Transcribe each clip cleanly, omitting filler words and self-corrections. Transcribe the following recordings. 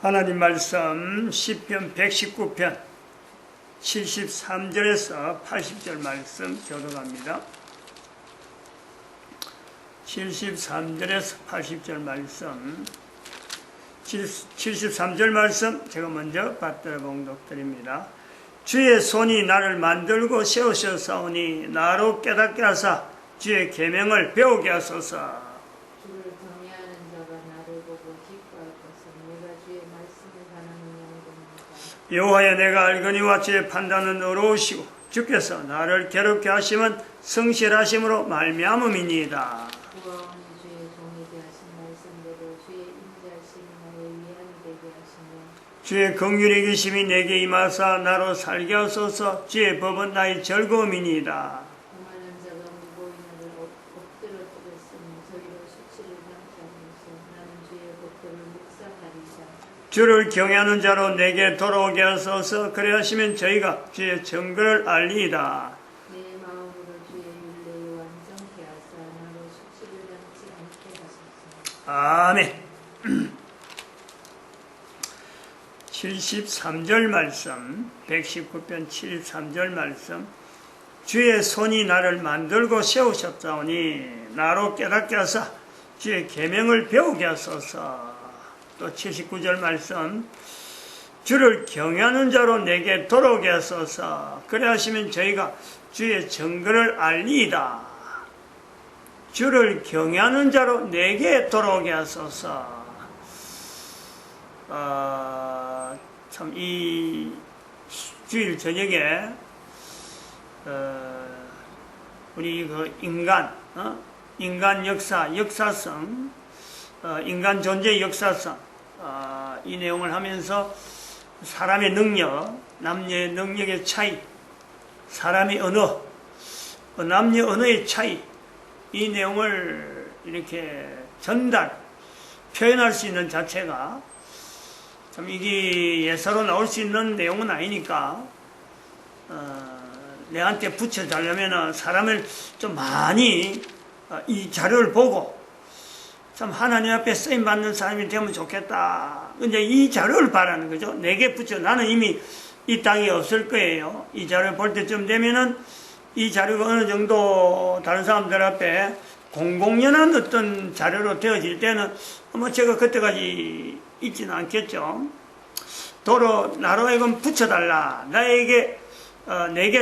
하나님 말씀 시편 119편 73절에서 80절 말씀 교독합니다. 73절에서 80절 말씀 73절 말씀 제가 먼저 받들어 봉독드립니다. 주의 손이 나를 만들고 세우셨사오니 나로 깨닫게 하사 주의 계명을 배우게 하소서. 주를 경외하는 자가 나를 보고 기뻐할 것은 내가 주의 말씀을 바라는 영광이다. 여호와여 내가 알거니와 주의 판단은 의로우시고 주께서 나를 괴롭게 하심은 성실하심으로 말미암음이니이다. 구하오니 주의 종이 되하신 말씀대로 주의 인자하심이 나의 위안이 되게 하시며 주의 긍휼의 계심이 내게 임하사 나로 살게 하소서. 주의 법은 나의 즐거움이니이다. 오만한 자가 무고히 나를 엎드려 뜨렸으니 저희로 수치를 당케 하소서. 나는 주의 법도를 묵상하리이다. 주를 경외하는 자로 내게 돌아오게 하소서. 그래 하시면 저희가 주의 정거를 알리이다. 내 마음으로 주의 율례에 완전케 하사 나로 수치를 당치 않게 하소서. 아멘. 73절 말씀 119편 73절 말씀 주의 손이 나를 만들고 세우셨사오니 나로 깨닫게 하사 주의 계명을 배우게 하소서. 또 79절 말씀 주를 경외하는 자로 내게 돌아오게 하소서. 그래 하시면 저희가 주의 정거를 알리이다. 주를 경외하는 자로 내게 돌아오게 하소서. 참 이 주일 저녁에 우리 그 인간 역사, 역사성, 인간 존재의 역사성 이 내용을 하면서 사람의 능력, 남녀의 능력의 차이, 사람의 언어, 남녀 언어의 차이 이 내용을 이렇게 표현할 수 있는 자체가 참 이게 예사로 나올 수 있는 내용은 아니니까 내한테 붙여달라면 사람을 좀 많이 이 자료를 보고 참 하나님 앞에 쓰임받는 사람이 되면 좋겠다. 근데 이 자료를 바라는 거죠. 내게 붙여. 나는 이미 이 땅에 없을 거예요. 이 자료를 볼 때쯤 되면은 이 자료가 어느 정도 다른 사람들 앞에 공공연한 어떤 자료로 되어질 때는 아마 제가 그때까지 있지는 않겠죠. 도로 나로 하여금 붙여달라. 내게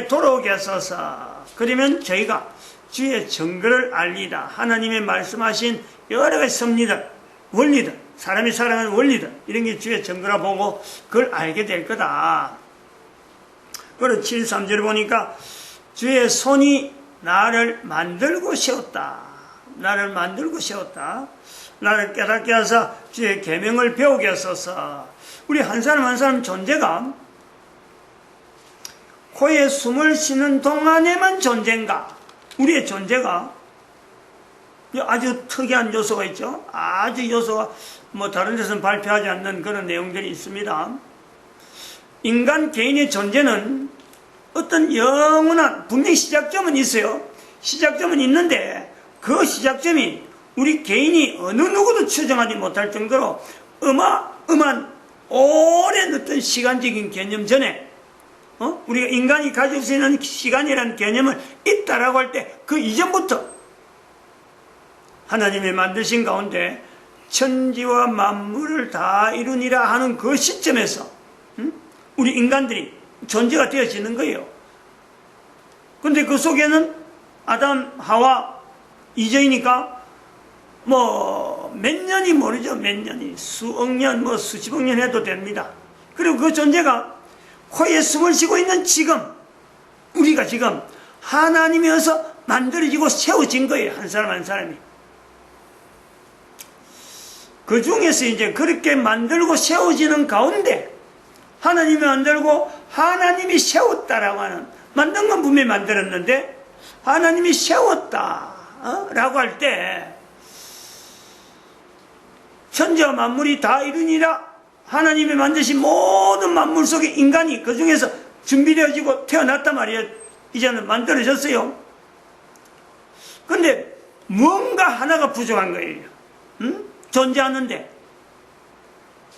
돌아오게 하소서. 그러면 저희가 주의 정거를 알리다. 하나님의 말씀하신 여러 가지 섭리들, 원리들, 사람이 살아가는 원리들 이런 게 주의 정거라 보고 그걸 알게 될 거다. 그리고 73절에 보니까 주의 손이 나를 만들고 세웠다. 나를 만들고 세웠다. 나를 깨닫게 하사 주의 계명을 배우게 하소서. 우리 한 사람 한 사람 존재가 코에 숨을 쉬는 동안에만 존재인가? 우리의 존재가 아주 특이한 요소가 있죠. 아주 요소가 다른 데서는 발표하지 않는 그런 내용들이 있습니다. 인간 개인의 존재는 어떤 영원한 분명히 시작점은 있어요. 시작점은 있는데 그 시작점이 우리 개인이 어느 누구도 추정하지 못할 정도로 어마어마한 오랜 어떤 시간적인 개념 전에 우리가 인간이 가질 수 있는 시간이라는 개념을 있다라고 할 때 그 이전부터 하나님이 만드신 가운데 천지와 만물을 다 이루니라 하는 그 시점에서 우리 인간들이 존재가 되어지는 거예요. 근데 그 속에는 아담, 하와 이전이니까 몇 년이 모르죠. 몇 년이 수억 년, 수십억 년 해도 됩니다. 그리고 그 존재가 코에 숨을 쉬고 있는 지금 우리가 지금 하나님이 어서 만들어지고 세워진 거예요. 한 사람 한 사람이. 그 중에서 이제 그렇게 만들고 세워지는 가운데 하나님이 만들고 하나님이 세웠다라고 하는, 만든 건 분명히 만들었는데 하나님이 세웠다 라고 할 때 천지와 만물이 다 이루니라. 하나님이 만드신 모든 만물 속에 인간이 그 중에서 준비되어지고 태어났단 말이에요. 이제는 만들어졌어요. 근데 뭔가 하나가 부족한 거예요. 존재하는데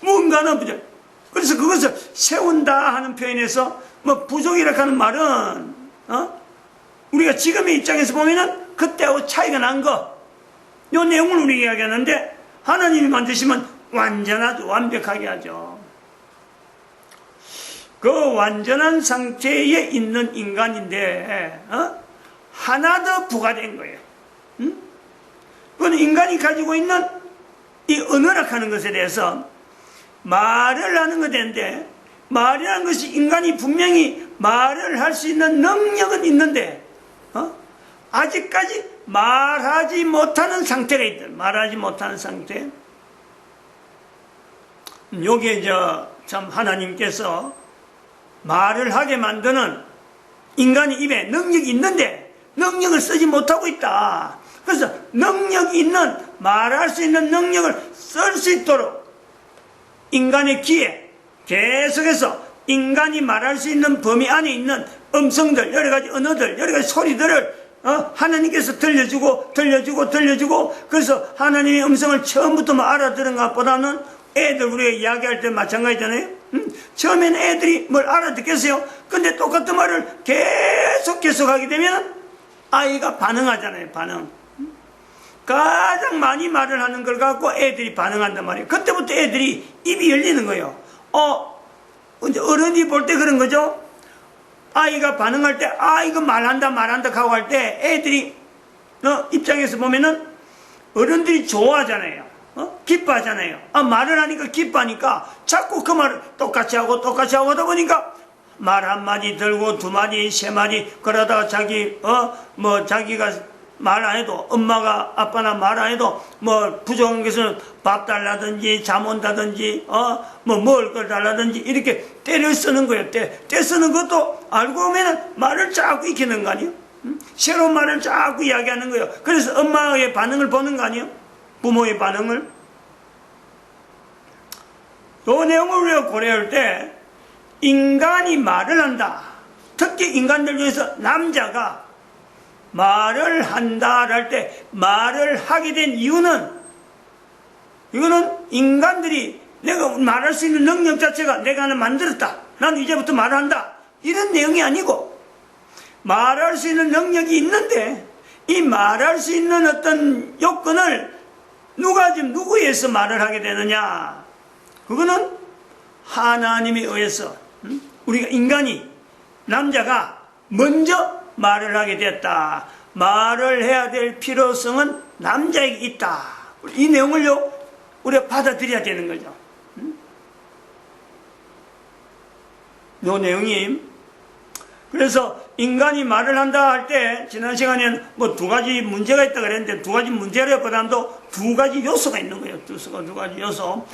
뭔가는 부족. 그래서 그것을 세운다 하는 표현에서 뭐 부족이라고 하는 말은 우리가 지금의 입장에서 보면은 그때하고 차이가 난 거, 이 내용을 우리가 이야기하는데 하나님이 만드시면 완전하죠. 완벽하게 하죠. 그 완전한 상태에 있는 인간인데 하나 더 부과된 거예요. 그건 인간이 가지고 있는 이 언어라고 하는 것에 대해서 말을 하는 것인데, 말이라는 것이 인간이 분명히 말을 할 수 있는 능력은 있는데 아직까지 말하지 못하는 상태가 있다. 말하지 못하는 상태. 여기에 참 하나님께서 말을 하게 만드는 인간의 입에 능력이 있는데 능력을 쓰지 못하고 있다. 그래서 능력이 있는, 말할 수 있는 능력을 쓸 수 있도록 인간의 귀에 계속해서 인간이 말할 수 있는 범위 안에 있는 음성들, 여러 가지 언어들, 여러 가지 소리들을 하나님께서 들려주고 그래서 하나님의 음성을 처음부터 알아들은 것보다는 애들 우리가 이야기할 때 마찬가지잖아요. 처음에는 애들이 뭘 알아듣겠어요. 근데 똑같은 말을 계속 하게 되면 아이가 반응하잖아요. 반응. 가장 많이 말을 하는 걸 갖고 애들이 반응한단 말이에요. 그때부터 애들이 입이 열리는 거예요. 이제 어른이 볼 때 그런 거죠. 아이가 반응할 때, 이거 말한다 하고 할 때 애들이 입장에서 보면은 어른들이 좋아하잖아요. 기뻐하잖아요. 말을 하니까 기뻐하니까 자꾸 그 말을 똑같이 하고 하다 보니까 말 한마디 들고 두 마디 세 마디 그러다가 자기가 말 안 해도, 엄마가 아빠나 말 안 해도 부족한 것은 밥 달라든지 잠 온다든지 먹을 걸 달라든지 이렇게 때를 쓰는 거예요. 때 쓰는 것도 알고 보면 말을 자꾸 익히는 거 아니에요? 새로운 말을 자꾸 이야기하는 거예요. 그래서 엄마의 반응을 보는 거 아니에요? 부모의 반응을. 이 내용을 우리가 고려할 때 인간이 말을 한다. 특히 인간들 중에서 남자가 말을 한다 할 때 말을 하게 된 이유는, 이거는 인간들이 내가 말할 수 있는 능력 자체가 내가 하나 만들었다, 나는 이제부터 말한다, 이런 내용이 아니고 말할 수 있는 능력이 있는데 이 말할 수 있는 어떤 요건을 누가 지금 누구에 의해서 말을 하게 되느냐, 그거는 하나님에 의해서 우리가 인간이, 남자가 먼저 말을 하게 됐다. 말을 해야 될 필요성은 남자에게 있다. 이 내용을요 우리가 받아들여야 되는 거죠. 이 내용이, 그래서 인간이 말을 한다 할 때 지난 시간에는 두 가지 문제가 있다 그랬는데, 두 가지 문제라기보다도 두 가지 요소가 있는 거예요. 두 가지 요소.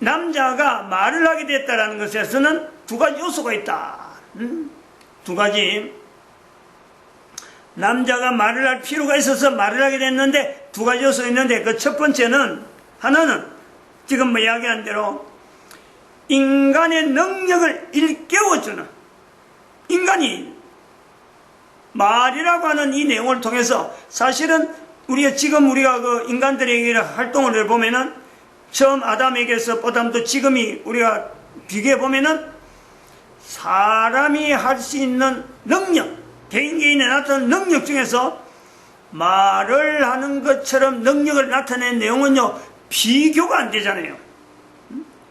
남자가 말을 하게 됐다라는 것에서는 두 가지 요소가 있다. 두 가지. 남자가 말을 할 필요가 있어서 말을 하게 됐는데 두 가지 요소가 있는데, 그 첫 번째는, 하나는 지금 이야기한 대로 인간의 능력을 일깨워주는, 인간이 말이라고 하는 이 내용을 통해서 사실은 우리가 그 인간들에게 활동을 해보면은 처음 아담에게서 보담도 지금이 우리가 비교해 보면은 사람이 할 수 있는 능력, 개인에 나타나는 능력 중에서 말을 하는 것처럼 능력을 나타내는 내용은요 비교가 안 되잖아요.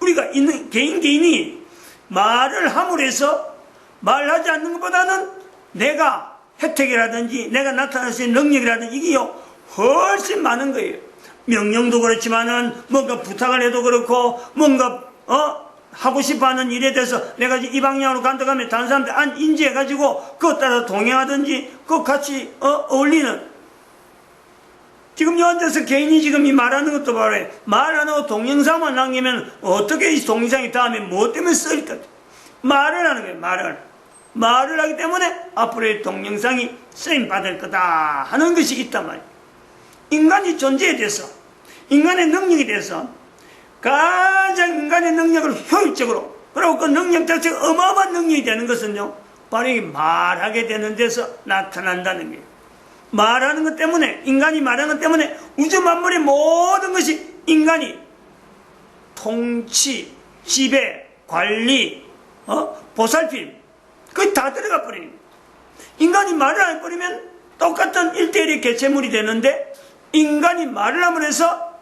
우리가 있는 개인이 말을 함으로 해서 말하지 않는 것보다는 내가 혜택이라든지 내가 나타낼 수 있는 능력이라든지 이게요 훨씬 많은 거예요. 명령도 그렇지만은 뭔가 부탁을 해도 그렇고, 뭔가 하고 싶어하는 일에 대해서 내가 이 방향으로 간다고 하면 다른 사람들 안 인지해가지고 그것 따라 동행하든지 그것 같이 어울리는, 지금 여 앉아서 개인이 지금 이 말하는 것도 바로 말 안 하고 동영상만 남기면 어떻게 이 동영상이 다음에 무엇 때문에 쓰일까? 말을 하는 거예요. 말을 하기 때문에 앞으로의 동영상이 쓰임받을 거다 하는 것이 있단 말이에요. 인간의 존재에 대해서, 인간의 능력에 대해서 가장 인간의 능력을 효율적으로, 그리고 그 능력 자체가 어마어마한 능력이 되는 것은요 바로 이 말하게 되는 데서 나타난다는 거예요. 말하는 것 때문에, 인간이 말하는 것 때문에 우주 만물의 모든 것이 인간이 통치, 지배, 관리, 보살핌, 그게 다 들어가 버리는 거예요. 인간이 말을 안 해버리면 똑같은 1대1의 개체물이 되는데, 인간이 말을 함으로 해서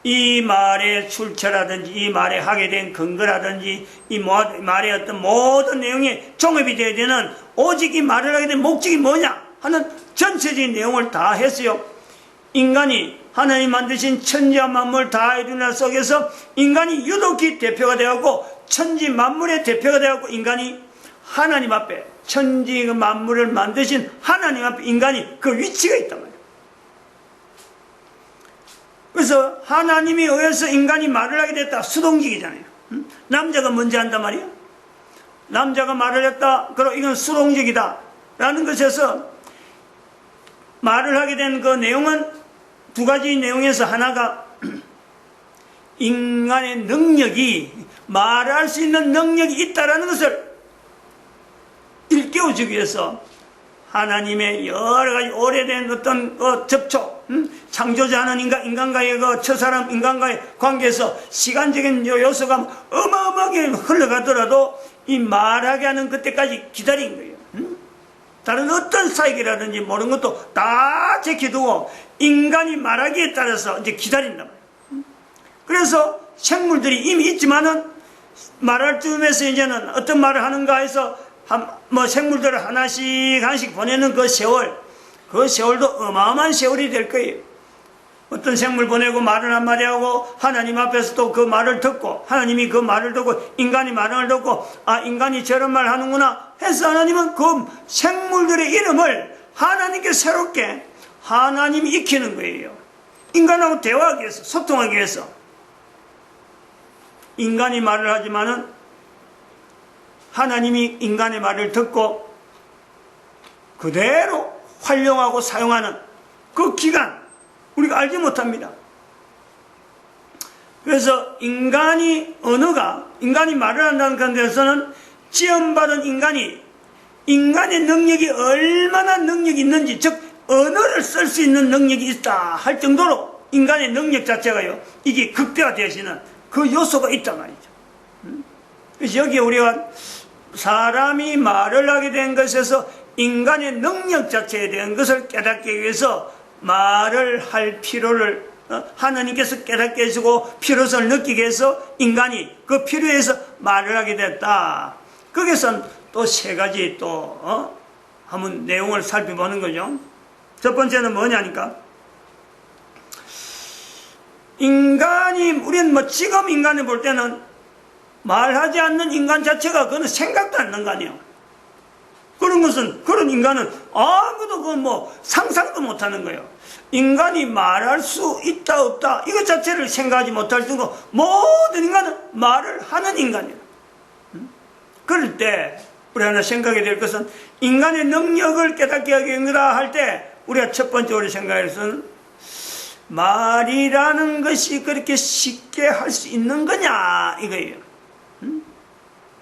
이 말의 출처라든지 이 말에 하게 된 근거라든지 이 말의 어떤 모든 내용이 종합이 되어야 되는, 오직 이 말을 하게 된 목적이 뭐냐 하는 전체적인 내용을 다 했어요. 인간이 하나님 만드신 천지와 만물 다 이루는 속에서 인간이 유독히 대표가 되었고, 천지 만물의 대표가 되었고, 인간이 하나님 앞에, 천지 만물을 만드신 하나님 앞에 인간이 그 위치가 있단 말이에요. 그래서 하나님에 의해서 인간이 말을 하게 됐다. 수동적이잖아요. 남자가 먼저 한단 말이에요. 남자가 말을 했다. 그럼 이건 수동적이다 라는 것에서 말을 하게 된 그 내용은 두 가지 내용에서 하나가 인간의 능력이, 말할 수 있는 능력이 있다라는 것을 일깨워주기 위해서 하나님의 여러 가지 오래된 어떤 접촉, 창조자 하는 인간과의 그 첫사람 인간과의 관계에서 시간적인 요소가 어마어마하게 흘러가더라도 이 말하게 하는 그때까지 기다린 거예요. 다른 어떤 사역이라든지 모르는 것도 다 제껴두고 인간이 말하기에 따라서 이제 기다린단 말이에요. 그래서 생물들이 이미 있지만은 말할 쯤에서 이제는 어떤 말을 하는가 해서 생물들을 하나씩 보내는 그 세월도 어마어마한 세월이 될 거예요. 어떤 생물 보내고 말을 한마디 하고 하나님 앞에서 또 그 말을 듣고, 하나님이 그 말을 듣고 인간이 말을 듣고, 아, 인간이 저런 말 하는구나 해서 하나님은 그 생물들의 이름을 하나님께 새롭게 하나님이 익히는 거예요. 인간하고 대화하기 위해서, 소통하기 위해서. 인간이 말을 하지만은 하나님이 인간의 말을 듣고 그대로 활용하고 사용하는 그 기간, 우리가 알지 못합니다. 그래서 인간이 말을 한다는 그런 데서는 지원받은 인간의 능력이 얼마나 능력이 있는지, 즉 언어를 쓸 수 있는 능력이 있다 할 정도로 인간의 능력 자체가요, 이게 극대화되시는 그 요소가 있단 말이죠. 그래서 여기에 우리가 사람이 말을 하게 된 것에서 인간의 능력 자체에 대한 것을 깨닫기 위해서 말을 할 필요를 하나님께서 깨닫게 해주고 필요성을 느끼게 해서 인간이 그 필요에서 말을 하게 됐다. 거기서 또 세 가지 한번 내용을 살펴보는 거죠. 첫 번째는 뭐냐니까, 우리는 지금 인간을 볼 때는 말하지 않는 인간 자체가 그거는 생각도 안 나는 거 아니에요. 그런 인간은 아무도 상상도 못 하는 거예요. 인간이 말할 수 있다 없다 이것 자체를 생각하지 못할 정도로 모든 인간은 말을 하는 인간이에요. 그럴 때 우리 하나 생각해야 될 것은, 인간의 능력을 깨닫게 하기 위해서라 할 때 우리가 첫 번째로 생각할 것은, 말이라는 것이 그렇게 쉽게 할 수 있는 거냐 이거예요.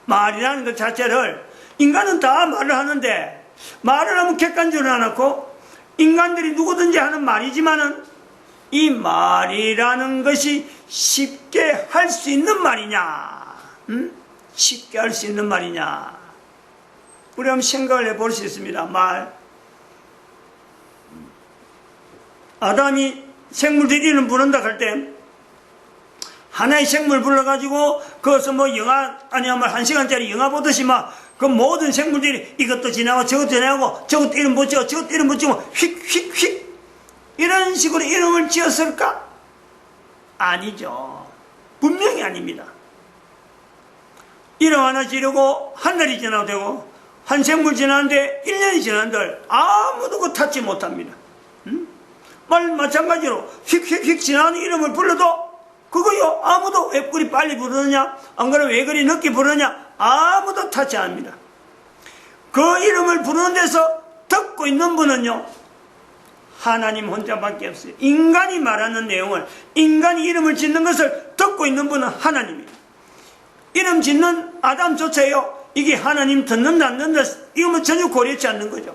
말이라는 것 자체를, 인간은 다 말을 하는데 말을 하면 객관적으로 안 하고 인간들이 누구든지 하는 말이지만은 이 말이라는 것이 쉽게 할 수 있는 말이냐, 쉽게 할 수 있는 말이냐, 우리 한번 생각을 해볼 수 있습니다. 아담이 생물들 이름 부른다 할 때 하나의 생물 불러가지고 거기서 영화 아니면 1시간짜리 영화 보듯이 그 모든 생물들이 이것도 지나고 저것도 지나고 저것도 이름 붙이고 저것도 이름 붙이고 휙휙휙 이런 식으로 이름을 지었을까? 아니죠. 분명히 아닙니다. 이름 하나 지르고 한 달이 지나도 되고 한 생물 지나는데 1년이 지난들 아무도 그거 찾지 못합니다. 마찬가지로 휙휙휙 지나는 이름을 불러도 그거요, 아무도 왜 그리 빨리 부르느냐, 안 그러면 왜 그리 늦게 부르느냐, 아무도 찾지 않습니다. 그 이름을 부르는 데서 듣고 있는 분은요, 하나님 혼자밖에 없어요. 인간이 말하는 내용을, 인간이 이름을 짓는 것을 듣고 있는 분은 하나님이에요. 이름 짓는 아담조차요, 이게 하나님 듣는다 안 듣는다 이거 전혀 고려치 않는 거죠.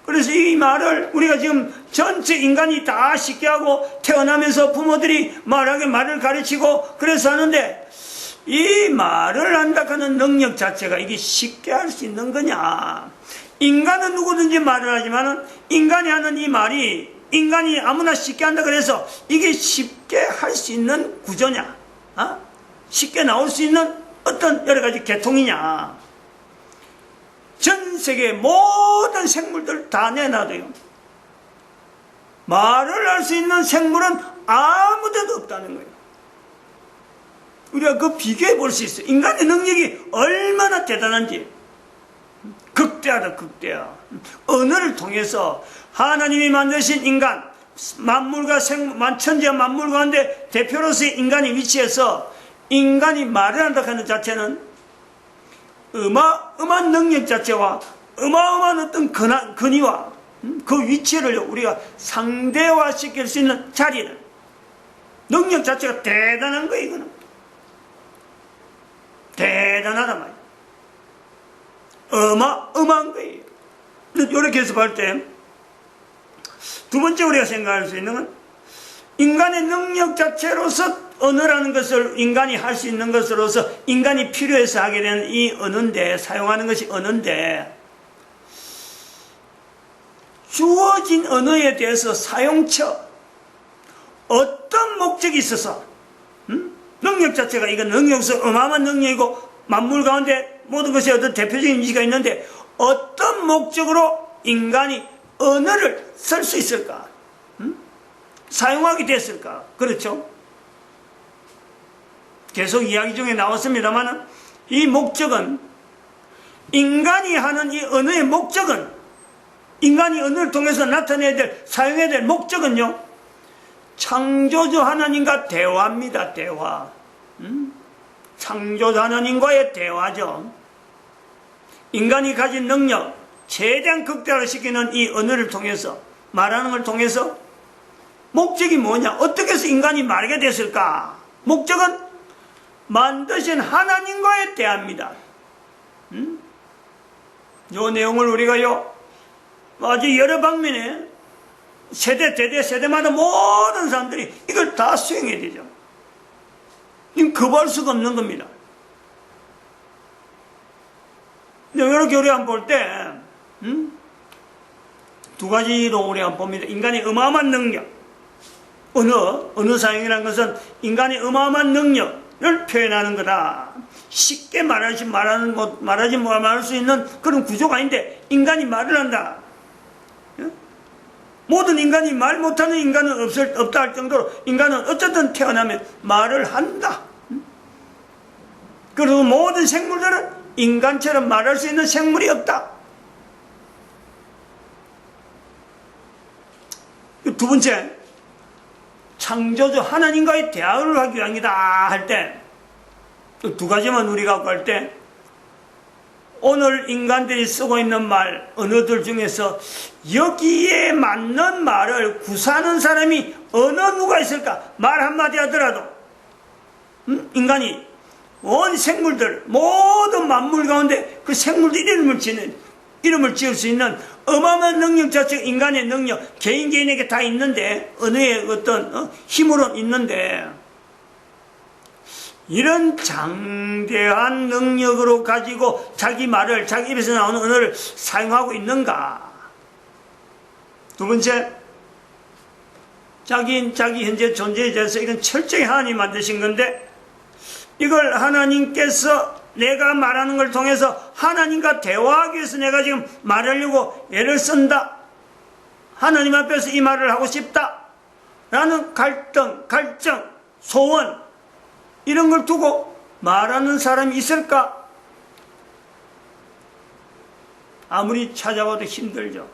그래서 이 말을 우리가 지금 전체 인간이 다 쉽게 하고 태어나면서 부모들이 말하게 말을 가르치고 그래서 하는데 이 말을 한다 하는 능력 자체가 이게 쉽게 할 수 있는 거냐. 인간은 누구든지 말을 하지만은 인간이 하는 이 말이 인간이 아무나 쉽게 한다 그래서 이게 쉽게 할 수 있는 구조냐? 쉽게 나올 수 있는 어떤 여러 가지 계통이냐? 전 세계 모든 생물들 다 내놔도요. 말을 할 수 있는 생물은 아무데도 없다는 거예요. 우리가 그 비교해 볼 수 있어요. 인간의 능력이 얼마나 대단한지. 극대화다, 극대화. 언어를 통해서 하나님이 만드신 인간, 만물과 천지와 만물 가운데 대표로서의 인간이 위치해서 인간이 말을 한다 하는 자체는 어마어마한 능력 자체와 어마어마한 어떤 근위와 그 위치를 우리가 상대화시킬 수 있는 자리를 능력 자체가 대단한 거예요. 이거는 대단하단 말이에요. 어마어마한 거예요. 이렇게 해서 볼 때 두 번째 우리가 생각할 수 있는 건 인간의 능력 자체로서 언어라는 것을 인간이 할 수 있는 것으로서 인간이 필요해서 하게 되는 이 언어인데, 사용하는 것이 언어인데, 주어진 언어에 대해서 사용처, 어떤 목적이 있어서, 능력 자체가 이건 능력에서 어마어마한 능력이고 만물 가운데 모든 것이 어떤 대표적인 이미지가 있는데 어떤 목적으로 인간이 언어를 쓸 수 있을까? 사용하게 됐을까? 그렇죠? 계속 이야기 중에 나왔습니다만 이 목적은 인간이 하는 이 언어의 목적은 인간이 언어를 통해서 나타내야 될 사용해야 될 목적은요 창조주 하나님과 대화입니다. 대화. 창조주 하나님과의 대화죠. 인간이 가진 능력 최대한 극대화를 시키는 이 언어를 통해서 말하는 걸 통해서 목적이 뭐냐? 어떻게 해서 인간이 말하게 됐을까? 목적은 만드신 하나님과의 대화입니다. 이 내용을 우리가요 아주 여러 방면에 세대마다 모든 사람들이 이걸 다 수행해야 되죠. 이건 거부할 수가 없는 겁니다. 이렇게 우리가 한번 볼 때, 두 가지로 우리가 한번 봅니다. 인간의 어마어마한 능력. 언어 사용이라는 것은 인간의 어마어마한 능력을 표현하는 거다. 쉽게 말할 수 있는 그런 구조가 아닌데, 인간이 말을 한다. 모든 인간이 말 못하는 인간은 없다 할 정도로 인간은 어쨌든 태어나면 말을 한다. 그리고 모든 생물들은 인간처럼 말할 수 있는 생물이 없다. 두 번째, 창조주 하나님과의 대화를 하기 위함이다 할 때, 두 가지만 우리가 할 때, 오늘 인간들이 쓰고 있는 말, 언어들 중에서 여기에 맞는 말을 구사하는 사람이 어느 누가 있을까? 말 한마디 하더라도, 인간이 온 생물들, 모든 만물 가운데 그 생물들 이름을 지을 수 있는 어마어마한 능력 자체가 인간의 능력, 개인에게 다 있는데, 언어의 어떤 힘으로 있는데, 이런 장대한 능력으로 가지고 자기 말을, 자기 입에서 나오는 언어를 사용하고 있는가? 두 번째, 자기 현재 존재에 대해서 이건 철저히 하나님이 만드신 건데, 이걸 하나님께서 내가 말하는 걸 통해서 하나님과 대화하기 위해서 내가 지금 말하려고 애를 쓴다. 하나님 앞에서 이 말을 하고 싶다. 라는 갈등, 갈증, 소원, 이런 걸 두고 말하는 사람이 있을까? 아무리 찾아봐도 힘들죠.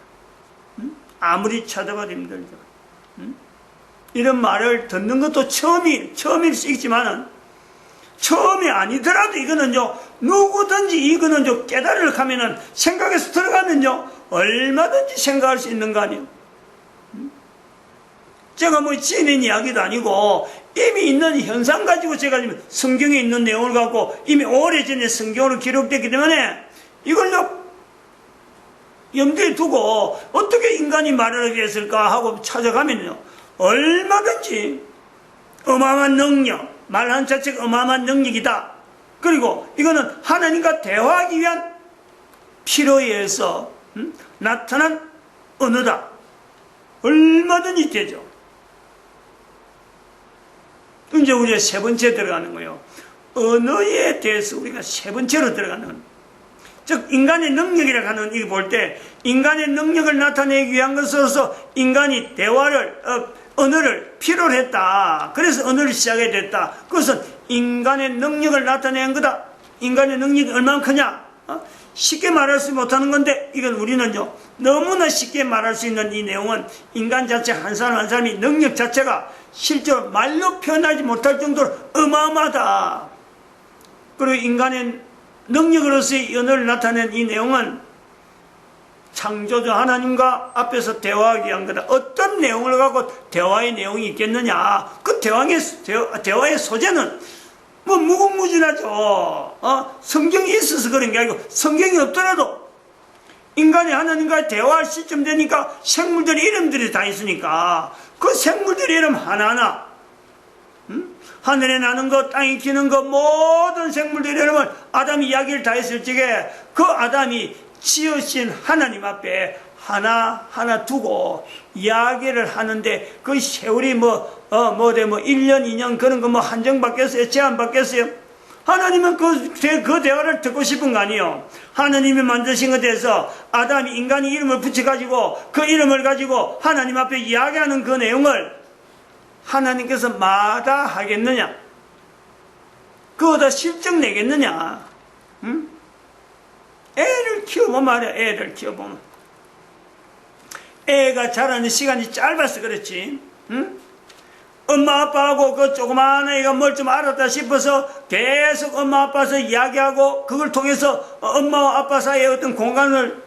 아무리 찾아봐도 힘들죠. 이런 말을 듣는 것도 처음일 수 있지만은, 처음이 아니더라도 이거는요, 누구든지 이거는요, 깨달으려고 하면은, 생각에서 들어가면요, 얼마든지 생각할 수 있는 거 아니에요. 제가 뭐 지어낸 이야기도 아니고, 이미 있는 현상 가지고 제가 지금 성경에 있는 내용을 갖고 이미 오래전에 성경으로 기록됐기 때문에 이걸요 염두에 두고 어떻게 인간이 말을 하게 했을까 하고 찾아가면요, 얼마든지 어마어마한 능력, 말하는 자체가 어마어마한 능력이다. 그리고 이거는 하나님과 대화하기 위한 필요에 의해서 나타난 언어다. 얼마든지 되죠. 이제 우리가 세 번째 들어가는 거예요. 언어에 대해서 우리가 세 번째로 들어가는, 즉 인간의 능력이라고 하는 이거 볼 때 인간의 능력을 나타내기 위한 것으로서 인간이 대화를 언어를 필요로 했다. 그래서 언어를 시작해야 됐다. 그것은 인간의 능력을 나타낸 거다. 인간의 능력이 얼마나 크냐? 쉽게 말할 수 못하는 건데, 이건 우리는요, 너무나 쉽게 말할 수 있는 이 내용은 인간 자체 한 사람 한 사람이 능력 자체가 실제로 말로 표현하지 못할 정도로 어마어마하다. 그리고 인간의 능력으로서의 언어를 나타낸 이 내용은 창조주 하나님과 앞에서 대화하기 위한 거다. 어떤 내용을 갖고 대화의 내용이 있겠느냐? 그 대화의 소재는 뭐 무궁무진하죠. 성경이 있어서 그런 게 아니고, 성경이 없더라도 인간이 하나님과 대화할 시점 되니까 생물들의 이름들이 다 있으니까 그 생물들의 이름 하나하나, 하늘에 나는 것, 땅에 기는 것, 모든 생물들의 이름을 아담이 이야기를 다 했을 적에 그 아담이 지으신 하나님 앞에 하나하나 두고 이야기를 하는데, 그 세월이 1년, 2년 그런 거 한정 받겠어요? 제한 받겠어요? 하나님은 그 대화를 듣고 싶은 거 아니에요. 하나님이 만드신 것에 대해서 아담이 인간이 이름을 붙여가지고 그 이름을 가지고 하나님 앞에 이야기하는 그 내용을 하나님께서 마다하겠느냐? 그거다 실적 내겠느냐? 응? 애를 키워보면 말이야. 애를 키워보면 애가 자라는 시간이 짧아서 그렇지, 응? 엄마 아빠하고 그 조그마한 애가 뭘 좀 알았다 싶어서 계속 엄마 아빠서 이야기하고, 그걸 통해서 엄마와 아빠 사이에 어떤 공간을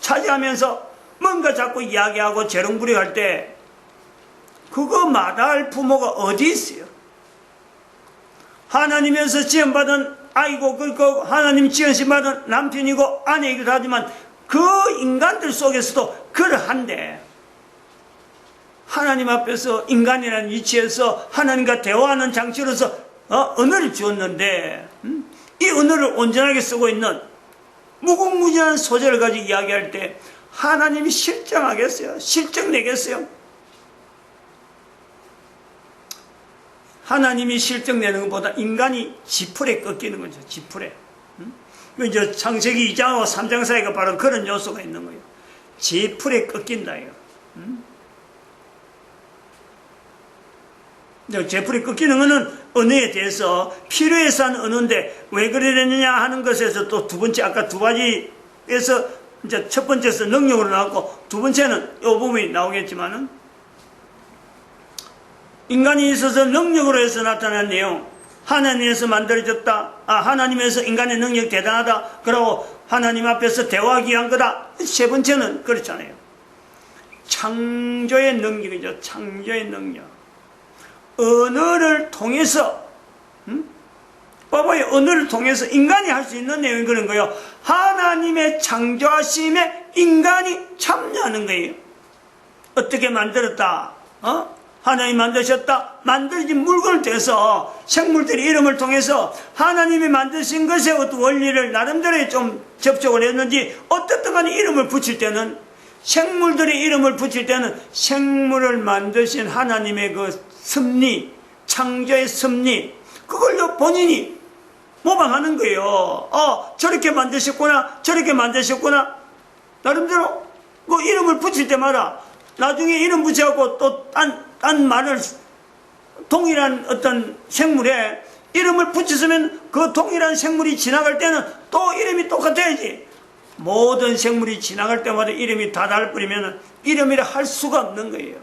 차지하면서 뭔가 자꾸 이야기하고 재롱부리할 때, 그거 마다할 부모가 어디 있어요? 하나님에서 지원받은 아이고, 하나님 지원심 받은 남편이고 아내이기도 하지만 그 인간들 속에서도 그러한데, 하나님 앞에서 인간이라는 위치에서 하나님과 대화하는 장치로서 언어를 주었는데, 이 언어를 온전하게 쓰고 있는 무궁무진한 소재를 가지고 이야기할 때 하나님이 실정하겠어요? 실정내겠어요? 하나님이 실정내는 것보다 인간이 지풀에 꺾이는 거죠. 지풀에. 이제 창세기 2장하고 3장 사이가 바로 그런 요소가 있는 거예요. 지풀에 꺾인다 이거. 제풀이 꺾이는 것은 언어에 대해서 필요해서 하는 언어인데, 왜 그러느냐 하는 것에서 또 두 번째, 아까 두 가지에서 이제 첫 번째에서 능력으로 나왔고, 두 번째는 이 부분이 나오겠지만은, 인간이 있어서 능력으로 해서 나타난 내용, 하나님에서 만들어졌다, 하나님에서 인간의 능력 대단하다, 그러고 하나님 앞에서 대화하기 위한 거다. 세 번째는 그렇잖아요. 창조의 능력이죠. 창조의 능력. 언어를 통해서, 봐봐요. 언어를 통해서 인간이 할 수 있는 내용이 그런 거예요. 하나님의 창조하심에 인간이 참여하는 거예요. 어떻게 만들었다? 하나님이 만드셨다. 만들어진 물건을 통해서 생물들의 이름을 통해서 하나님이 만드신 것의 어떤 원리를 나름대로 좀 접촉을 했는지, 어떻든 간에 이름을 붙일 때는, 생물들의 이름을 붙일 때는 생물을 만드신 하나님의 그 섭리, 창조의 섭리, 그걸로 본인이 모방하는 거예요. 저렇게 만드셨구나, 저렇게 만드셨구나. 나름대로 그 이름을 붙일 때마다 나중에 이름 붙여갖고 또 딴 말을, 동일한 어떤 생물에 이름을 붙였으면 그 동일한 생물이 지나갈 때는 또 이름이 똑같아야지. 모든 생물이 지나갈 때마다 이름이 다 다를 뿐이면 이름이라 할 수가 없는 거예요.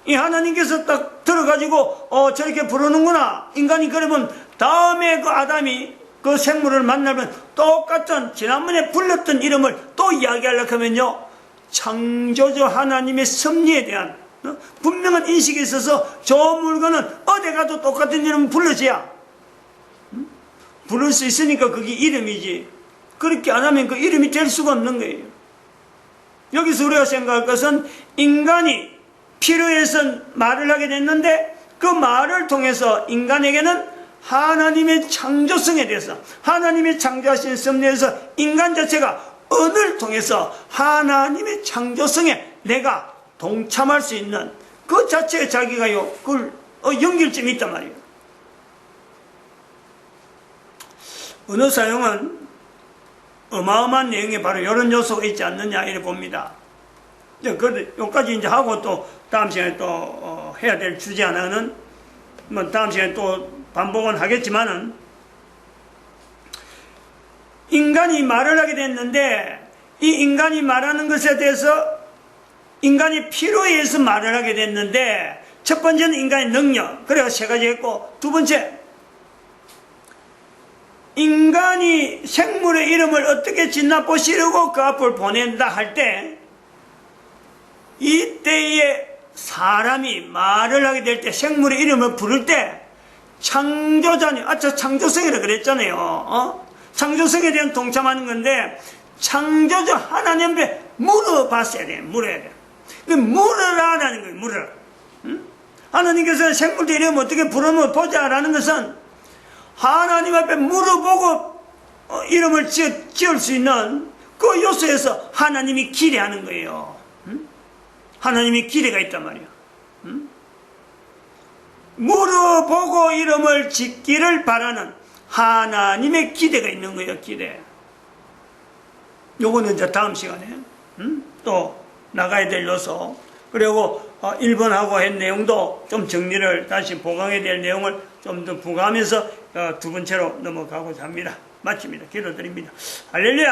이 하나님께서 딱 들어가지고 저렇게 부르는구나. 인간이 그러면 다음에 그 아담이 그 생물을 만나면 똑같은 지난번에 불렀던 이름을 또 이야기하려고 하면요, 창조주 하나님의 섭리에 대한 분명한 인식이 있어서 저 물건은 어디 가도 똑같은 이름을 불러줘야 부를 수 있으니까 그게 이름이지. 그렇게 안 하면 그 이름이 될 수가 없는 거예요. 여기서 우리가 생각할 것은 인간이 필요해서 말을 하게 됐는데 그 말을 통해서 인간에게는 하나님의 창조성에 대해서, 하나님의 창조하신 섭리에서 인간 자체가 언을 통해서 하나님의 창조성에 내가 동참할 수 있는 그 자체에 자기가요, 그걸 연결점이 있단 말이에요. 언어 사용은 어마어마한 내용에 바로 이런 요소가 있지 않느냐, 이렇게 봅니다. 여기까지 이제 하고 또 다음 시간에 또 해야 될 주제 하나는, 뭐 다음 시간에 또 반복은 하겠지만은, 인간이 말을 하게 됐는데, 이 인간이 말하는 것에 대해서 인간이 필요에 의해서 말을 하게 됐는데, 첫 번째는 인간의 능력, 그래서 세 가지 했고, 두 번째, 인간이 생물의 이름을 어떻게 짓나 보시려고 그 앞을 보낸다 할 때, 이때에 사람이 말을 하게 될 때, 생물의 이름을 부를 때, 창조자님, 저 창조성이라 그랬잖아요. 창조성에 대한 동참하는 건데, 창조자 하나님 앞에 물어봤어야 돼. 물어야 돼. 물으라라는 거예요. 물으라. 응? 하나님께서 생물의 이름 어떻게 부르면 보자라는 것은 하나님 앞에 물어보고 이름을 지을 수 있는 그 요소에서 하나님이 기대하는 거예요. 응? 하나님이 기대가 있단 말이에요. 응? 물어보고 이름을 짓기를 바라는 하나님의 기대가 있는 거예요. 기대. 요거는 이제 다음 시간에 또 나가야 될 요소, 그리고 1번하고 한 내용도 좀 정리를 다시 보강해야 될 내용을 좀 더 부과하면서 두 번째로 넘어가고자 합니다. 마칩니다. 기도드립니다. 할렐루야.